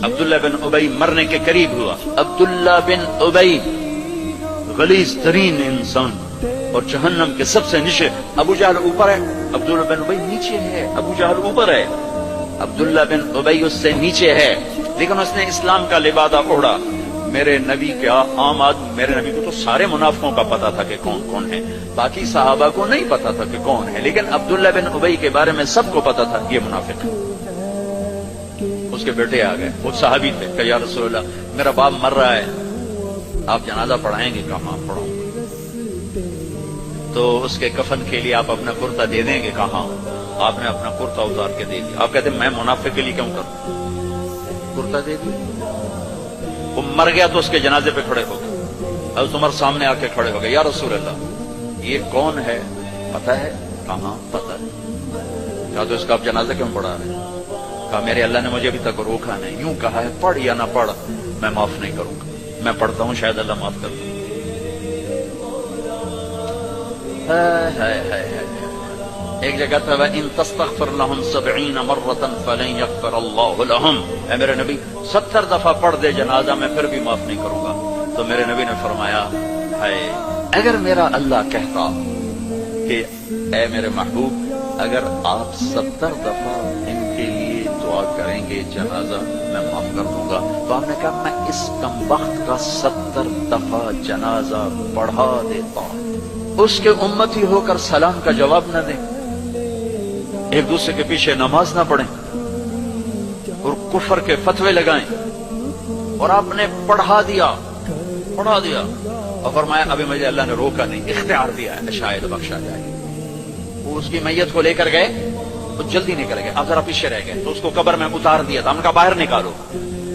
عبداللہ بن ابی مرنے کے قریب ہوا. عبداللہ بن ابی غلیظ ترین انسان اور جہنم کے سب سے نیچے. ابو جہل اوپر ہے, عبداللہ بن ابی نیچے ہے. ابو جہل اوپر ہے, عبداللہ بن ابی اس سے نیچے ہے, لیکن اس نے اسلام کا لبادہ اوڑھا. میرے نبی کا عام آدمی, میرے نبی کو تو سارے منافقوں کا پتا تھا کہ کون کون ہے, باقی صحابہ کو نہیں پتا تھا کہ کون ہے, لیکن عبداللہ بن ابی کے بارے میں سب کو پتا تھا یہ منافق ہے. اس کے بیٹے آ گئے, وہ صحابی تھے, کہ یا رسول اللہ میرا باپ مر رہا ہے, آپ جنازہ پڑھائیں گے؟ کہاں پڑھاؤں گا. تو اس کے کفن کے لیے آپ اپنا کرتا دے دیں گے؟ کہاں. آپ نے اپنا کرتا اتار کے دے دیا. آپ کہتے ہیں میں منافق کے لیے کیوں کروں, کرتا دے دیا. وہ مر گیا تو اس کے جنازے پہ کھڑے ہو گئے. حضرت عمر سامنے آ کے کھڑے ہو گئے, یا رسول اللہ یہ کون ہے, پتہ ہے؟ کہاں پتہ ہے. کہا تو اس کا آپ جنازہ کیوں پڑھا رہے ہیں؟ کہا میرے اللہ نے مجھے ابھی تک روکا نہیں, یوں کہا ہے پڑھ یا نہ پڑھ میں معاف نہیں کروں گا, میں پڑھتا ہوں شاید اللہ معاف کر دے. ایک جگہ تھا وَإِن تَسْتَغْفِرْ لَهُمْ 70 مَرَّةً فَلَن يَغْفِرَ اللَّهُ لَهُمْ. اے میرے نبی 70 دفعہ پڑھ دے جنازہ, میں پھر بھی معاف نہیں کروں گا. تو میرے نبی نے فرمایا ہائے اگر میرا اللہ کہتا کہ اے میرے محبوب اگر آپ 70 دفعہ ان کے لیے دعا کریں گے جنازہ میں معاف کر دوں گا. تو آپ نے کہا میں اس کمبخت کا 70 دفعہ جنازہ پڑھا دیتا ہوں, اس کے امتی ہو کر سلام کا جواب نہ دیں, ایک دوسرے کے پیچھے نماز نہ پڑھیں اور کفر کے فتوے لگائیں, اور آپ نے پڑھا دیا اور فرمایا ابھی مجھے اللہ نے روکا نہیں, اختیار دیا ہے شاید بخشا جائے. وہ اس کی میت کو لے کر گئے, وہ جلدی نکل گئے, اب ذرا پیچھے رہ گئے, تو اس کو قبر میں اتار دیا تھا. ہم نے کہا باہر نکالو.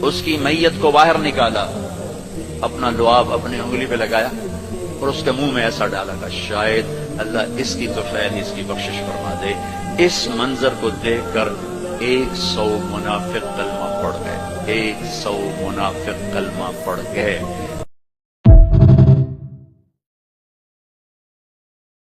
اس کی میت کو باہر نکالا, اپنا لعاب اپنی انگلی پہ لگایا اور اس کے منہ میں ایسا ڈالا کہ شاید اللہ اس کی تو خیر اس کی بخشش فرما دے. اس منظر کو دیکھ کر 100 منافق کلمہ پڑھ گئے, 100 منافق کلمہ پڑھ گئے.